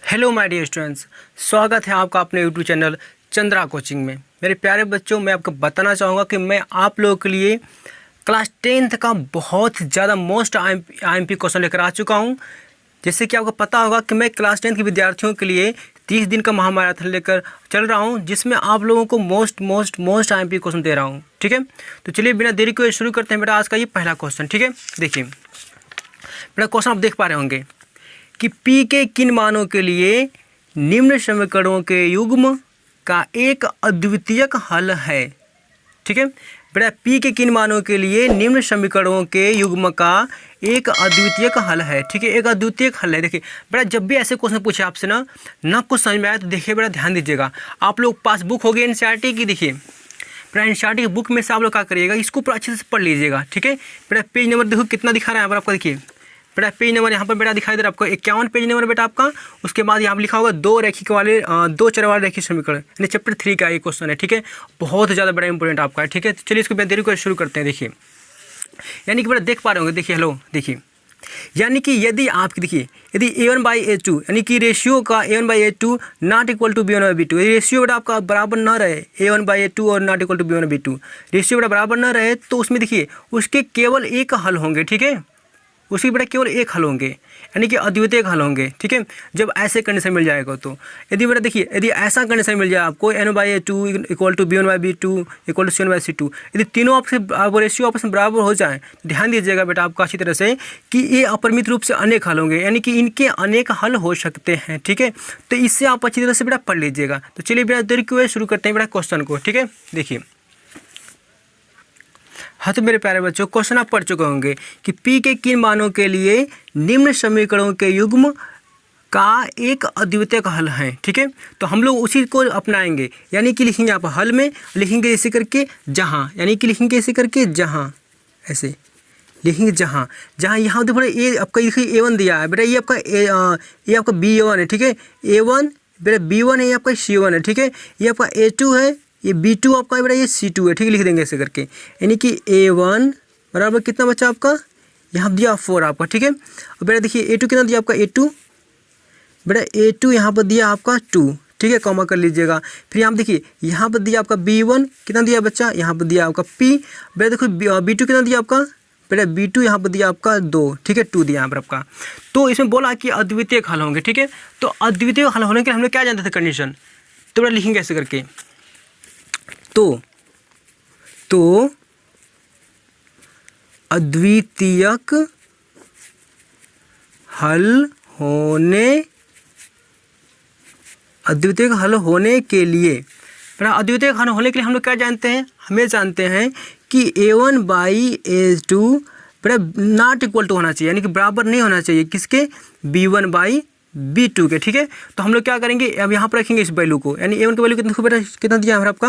Hello my dear students, स्वागत है आपका अपने यूट्यूब चैनल चंद्रा कोचिंग में। मेरे प्यारे बच्चों, मैं आपको बताना चाहूँगा कि मैं आप लोगों के लिए क्लास 10th का बहुत ज़्यादा मोस्ट आईएमपी क्वेश्चन लेकर आ चुका हूँ। जैसे कि आपको पता होगा कि मैं क्लास 10th के विद्यार्थियों के लिए 30 दिन का महामैराथन लेकर चल रहा हूँ, जिसमें आप लोगों को मोस्ट आईएमपी क्वेश्चन दे रहा हूँ। ठीक है, तो चलिए बिना देरी को शुरू करते हैं बेटा आज का ये पहला क्वेश्चन। ठीक है, देखिए बेटा क्वेश्चन आप देख पा रहे होंगे कि P के किन मानों के लिए निम्न समीकरणों के युग्म का एक अद्वितीयक हल है। ठीक है बेटा, P के किन मानों के लिए निम्न समीकरणों के युग्म का एक अद्वितीयक हल है। ठीक है, एक अद्वितीयक हल है। देखिए बेटा, जब भी ऐसे क्वेश्चन पूछे आपसे ना कुछ समझ में आए तो देखिए बेटा, ध्यान दीजिएगा। आप लोग पास बुक हो गई एनसीईआरटी की। देखिए बेटा, एनसीईआरटी की बुक में से आप लोग क्या करिएगा, इसको पूरा अच्छे से पढ़ लीजिएगा। ठीक है बेटा, पेज नंबर देखो कितना दिखा रहा है आपको। देखिए बेटा, पेज नंबर यहाँ पर बेटा दिखाई दे रहा है आपको 51 पेज नंबर बेटा आपका। उसके बाद यहाँ पर लिखा होगा दो चर वाले रैखिक समीकरण, यानी चैप्टर 3 का ये क्वेश्चन है। ठीक है, बहुत ज़्यादा बड़ा इंपॉर्टेंट आपका है। ठीक है, चलिए इसको देरी को शुरू करते हैं। देखिए यानी कि बेटा देख पा रहे होंगे, देखिए हेलो, देखिए यानी कि यदि आपकी देखिए यदि A1/A2 यानी कि रेशियो का A1/A2 not equal to B1/B2, ratio बेटा आपका बराबर ना रहे, A1/A2 और not equal to B1/B2 ratio बेटा बराबर ना रहे, तो उसमें देखिए उसके केवल एक हल होंगे। ठीक है, उसकी बेटा केवल एक हल होंगे, यानी कि अद्वितीय हल होंगे। ठीक है, जब ऐसे कंडीशन मिल जाएगा तो यदि बेटा देखिए यदि ऐसा कंडीशन मिल जाए आपको N/A2 equal to B1/B2 equal to C1/C2, यदि तीनों आपस रेशियो आपस में बराबर हो जाए तो ध्यान दीजिएगा बेटा आपको अच्छी तरह से कि ये अपरिमित रूप से अनेक हल होंगे, यानी कि इनके अनेक हल हो सकते हैं। ठीक है, तो इससे आप अच्छी तरह से बेटा पढ़ लीजिएगा। तो चलिए बेटा देरी क्यों शुरू करते हैं बेटा क्वेश्चन को। ठीक है, देखिए हाँ तो मेरे प्यारे बच्चों, क्वेश्चन आप पढ़ चुके होंगे कि P के किन मानों के लिए निम्न समीकरणों के युग्म का एक अद्वितीय हल है। ठीक है, तो हम लोग उसी को अपनाएंगे, यानी कि लिखेंगे आप हल में लिखेंगे ऐसे करके जहाँ, यानी कि लिखेंगे ऐसे करके जहाँ, ऐसे लिखेंगे जहाँ यहाँ देखो ये आपका देखिए A1 दिया है बेटा, ये आपका B1 है। ठीक है, A1 बेटा B1 है, ये आपका C1 है। ठीक है, ये आपका A2 है, ये B2 आपका बेटा, ये C2 है। ठीक है, लिख देंगे ऐसे करके, यानी कि A1 बराबर कितना बचा आपका, यहाँ दिया 4 आपका। ठीक है, और बेटा देखिए A2 कितना दिया आपका, A2 बेटा A2 यहाँ पर दिया आपका 2। ठीक है, कॉमा कर लीजिएगा। फिर यहाँ पर देखिए यहाँ पर दिया आपका B1 कितना दिया बच्चा, यहाँ पर दिया आपका P बेटा देखो B2 कितना दिया आपका बेटा, B2 यहाँ पर दिया आपका 2। ठीक है, 2 दिया यहाँ पर आपका। तो इसमें बोला कि अद्वितीय हल होंगे। ठीक है, तो अद्वितीय हल होने के लिए हम लोग क्या जानते थे कंडीशन, तो बेटा लिखेंगे ऐसे करके तो अद्वितीयक हल होने के लिए अद्वितीय हल होने के लिए हम लोग क्या जानते हैं, हमें जानते हैं कि A1/A2 बेटा नॉट इक्वल टू होना चाहिए, यानी कि बराबर नहीं होना चाहिए किसके, B1/B2 के। ठीक है, तो हम लोग क्या करेंगे, अब यहाँ पर रखेंगे इस वैल्यू को, यानी A1 की वैल्यू कितना बेटा कितना दिया हमारा आपका,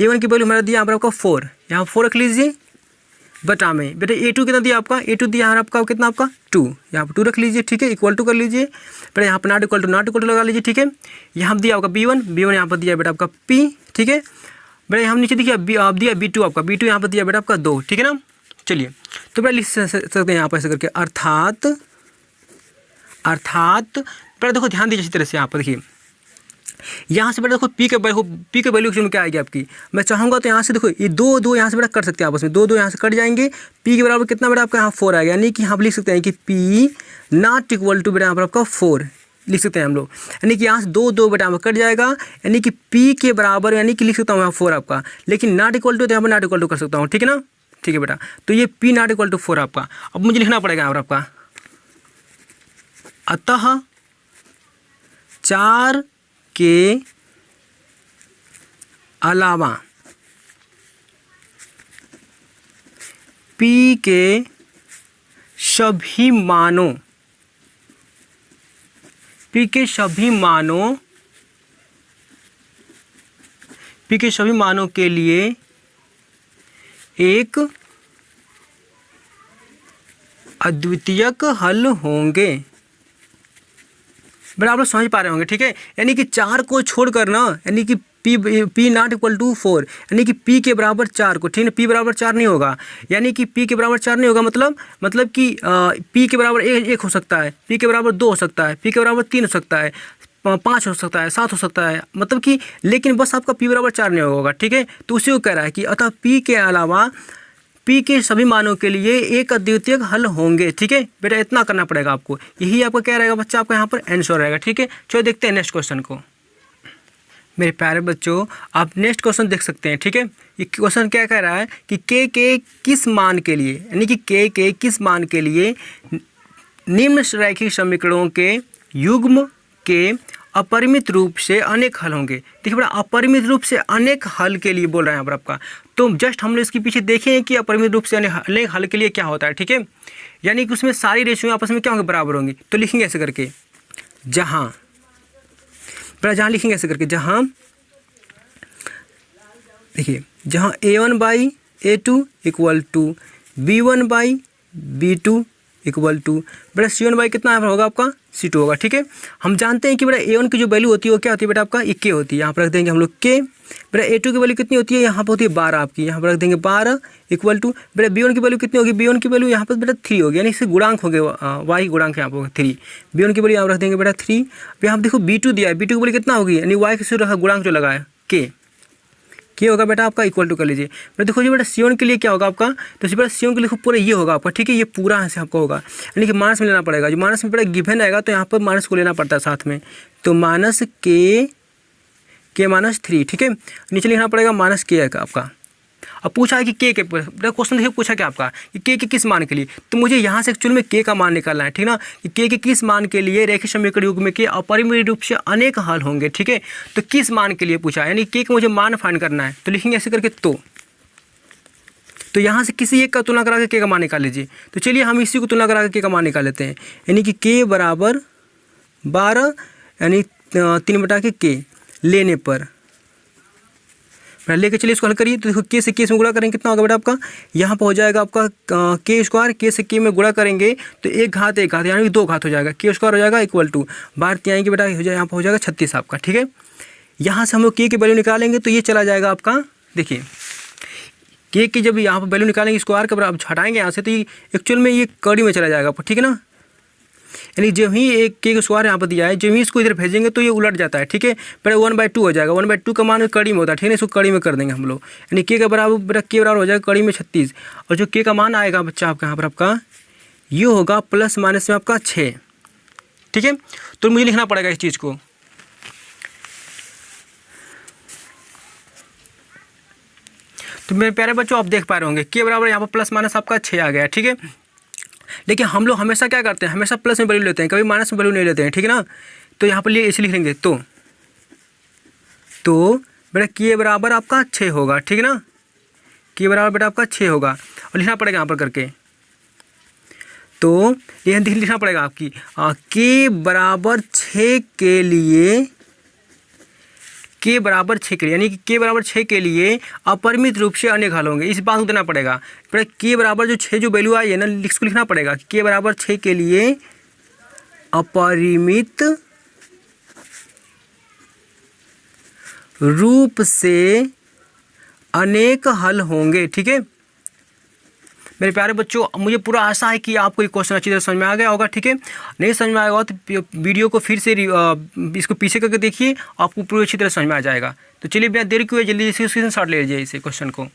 A1 की वैल्यू हमारा दिया हमारा आपका 4, यहाँ 4 रख लीजिए बटा में। बेटा A2 कितना दिया आपका, A2 दिया हमारा आपका कितना आपका 2, यहाँ पर 2 रख लीजिए। ठीक है, इक्वल टू कर लीजिए बेटा, यहाँ पर नॉट इक्वल टू लगा लीजिए। ठीक है, यहाँ दिया आपका B1 यहाँ पर दिया बेटा आपका P। ठीक है बेटा, हम नीचे देखिए आप दिया B2 आपका, B2 यहाँ पर दिया बेटा आपका 2। ठीक है ना, चलिए तो बेटा लिख सकते हैं यहाँ पर ऐसे करके, अर्थात बेटा देखो ध्यान दीजिए इसी तरह से। यहाँ पर देखिए यहाँ से बेटा देखो P के वैल्यू क्या आएगी आपकी, मैं चाहूँगा तो यहाँ से देखो ये दो यहाँ से बेटा कर सकते हैं आपस में, दो यहाँ से कट जाएंगे। P के बराबर कितना बेटा आपका यहाँ 4 आएगा, यानी कि यहाँ पर लिख सकते हैं कि P नॉट इक्वल टू बेटा यहाँ पर आपका 4 लिख सकते हैं हम लोग, यानी कि यहाँ से दो बेटा कट जाएगा, यानी कि P के बराबर, यानी कि लिख सकता हूँ यहाँ 4 आपका, लेकिन नॉट इक्वल टू तो यहाँ पर नॉट इक्वल टू कर सकता हूँ। ठीक है ना, ठीक है बेटा, तो ये P नॉट इक्वल टू 4 आपका। अब मुझे लिखना पड़ेगा यहाँ पर आपका, अतः 4 के अलावा P के सभी मानों के लिए एक अद्वितीयक हल होंगे। बेटा आप लोग समझ पा रहे होंगे। ठीक है, यानी कि 4 को छोड़कर ना, यानी कि P नॉट इक्वल टू 4, यानी कि P के बराबर 4 को, ठीक है, P बराबर 4 नहीं होगा, यानी कि P के बराबर 4 नहीं होगा, मतलब कि P के बराबर 1 हो सकता है, P के बराबर 2 हो सकता है, P के बराबर 3 हो सकता है, 5 हो सकता है, 7 हो सकता है, मतलब कि लेकिन बस आपका p बराबर 4 नहीं होगा, ठीक है। तो उसी को कह रहा है कि अतः p के अलावा p के सभी मानों के लिए एक अद्वितीय हल होंगे, ठीक है बेटा। इतना करना पड़ेगा आपको, यही आपका क्या रहेगा बच्चा, आपका यहाँ पर आंसर रहेगा, ठीक है। चलो देखते हैं नेक्स्ट क्वेश्चन को। मेरे प्यारे बच्चों, आप नेक्स्ट क्वेश्चन देख सकते हैं, ठीक है। ये क्वेश्चन क्या कह रहा है कि के किस मान के लिए, यानी कि के किस मान के लिए निम्न रैखिक समीकरणों के युग्म के अपरिमित रूप से अनेक हल होंगे। देखिए बड़ा, अपरिमित रूप से अनेक हल के लिए बोल रहे हैं यहाँ पर आपका। तो जस्ट हम लोग इसके पीछे देखें कि अपरिमित रूप से अनेक हल के लिए क्या होता है, ठीक है। यानी कि उसमें सारी रेशियो आपस में क्या होंगे, बराबर होंगी। तो लिखेंगे ऐसे करके, जहाँ लिखेंगे ऐसे करके, जहाँ देखिए, जहाँ a1/a2 equal to b1/b2 equal to बेटा c1 कितना यहाँ पर होगा आपका c2 होगा, ठीक है। हम जानते हैं कि बेटा a1 की जो वैल्यू होती है वो क्या होती है बेटा आपका, k होती है। यहाँ पर रख देंगे हम लोग k। बेटा a2 की वैल्यू कितनी होती है, यहाँ पर होती है 12 आपकी, यहाँ पर रख देंगे 12 इक्वल टू बेटा b1 की वैल्यू कितनी होगी, b1 की वैल्यू यहाँ पर बेटा 3 होगी, यानी इससे गुणांक हो गया, y गुणांक यहाँ पर होगा 3। b1 की वैल्यू यहाँ रख देंगे बेटा 3। अब यहाँ देखो b2 दिया है, b2 की वैल्यू कितना होगी, यानी y के रखा गुणांक जो लगा है k होगा बेटा आपका इक्वल टू कर लीजिए। बेटा देखो जी बेटा c1 के लिए क्या होगा आपका, तो बेटा c1 के लिए पूरा ये होगा आपका, ठीक है। ये पूरा से आपका होगा, यानी कि माइनस में लेना पड़ेगा। जो माइनस में बेटा गिवन आएगा तो यहाँ पर माइनस को लेना पड़ता है साथ में, तो माइनस के माइनस 3, ठीक है। नीचे लिखना पड़ेगा माइनस के आपका। अब पूछा है कि के बेटा क्वेश्चन देखिए पूछा क्या आपका कि के किस मान के लिए, तो मुझे यहाँ से एक्चुअल में के का मान निकालना है, ठीक ना। कि के किस मान के लिए रैखिक समीकरण युग्म के अपरिमित रूप से अनेक हल होंगे, ठीक है। तो किस मान के लिए पूछा है, यानी के का मुझे मान फाइंड करना है। तो लिखेंगे ऐसे करके, तो यहाँ से किसी एक का तुलना करा के के का मान निकाल लीजिए। तो चलिए हम इसी को तुलना करा के का मान निकाल लेते हैं, यानी कि के बराबर 12 यानी 3 के लेने पर लेके चलिए इसको हल करिए। तो देखो के से के में गुणा करेंगे कितना होगा बेटा आपका, यहाँ पर हो जाएगा आपका के स्क्वायर, के से के में गुणा करेंगे तो एक घात यानी कि 2 घात हो जाएगा, के स्क्वायर हो जाएगा इक्वल टू 12 आएंगे बेटा, हो जाए यहाँ पर हो जाएगा 36 आपका, ठीक है। यहाँ से हम लोग के की वैल्यू निकालेंगे तो ये चला जाएगा आपका, देखिए के की जब यहाँ पर वैल्यू निकालेंगे स्क्वायर के बराबर हटाएंगे यहाँ से, तो ये एक्चुअल में ये कड़ी में चला जाएगा आपको, ठीक है ना। यानी जब ही एक के स्क्वायर यहाँ पर दिया है, जब ही इसको इधर भेजेंगे तो ये उलट जाता है, ठीक है। पहले 1/2 हो जाएगा, 1/2 का मान कड़ी में होता है, ठीक है। इसको कड़ी में कर देंगे हम लोग, यानी के का बराबर बेटा के बराबर हो जाएगा कड़ी में 36। और जो के का मान आएगा बच्चा आपका यहाँ पर आपका ये होगा प्लस माइनस में आपका 6, ठीक है। तो मुझे लिखना पड़ेगा इस चीज़ को। तो मेरे प्यारे बच्चों आप देख पा रहे होंगे के बराबर यहाँ पर प्लस माइनस आपका 6 आ गया, ठीक है। लेकिन हम लोग हमेशा क्या करते हैं, हमेशा प्लस में वैल्यू लेते हैं, कभी माइनस में वैल्यू नहीं लेते हैं, ठीक है ना। तो यहाँ पर लिए इसे लिख लेंगे, तो बेटा के बराबर आपका 6 होगा, ठीक है ना। के बराबर बेटा आपका 6 होगा और लिखना पड़ेगा यहाँ पर करके, तो यह लिखना पड़ेगा आपकी के बराबर 6 के लिए, के बराबर 6 के लिए, यानी कि के बराबर 6 के लिए अपरिमित रूप से अनेक हल होंगे, इस बात को देना पड़ेगा। पर के बराबर जो 6 जो वैल्यू आई है ना, इसको लिखना पड़ेगा के बराबर 6 के लिए अपरिमित रूप से अनेक हल होंगे, ठीक है। मेरे प्यारे बच्चों मुझे पूरा आशा है कि आपको ये क्वेश्चन अच्छी तरह समझ में आ गया होगा, ठीक है। नहीं समझ में आएगा तो वीडियो को फिर से इसको पीछे करके देखिए, आपको पूरी अच्छी तरह समझ में आ जाएगा। तो चलिए बिना देरी किए जल्दी से स्क्रीनशॉट ले लीजिए इसे क्वेश्चन को।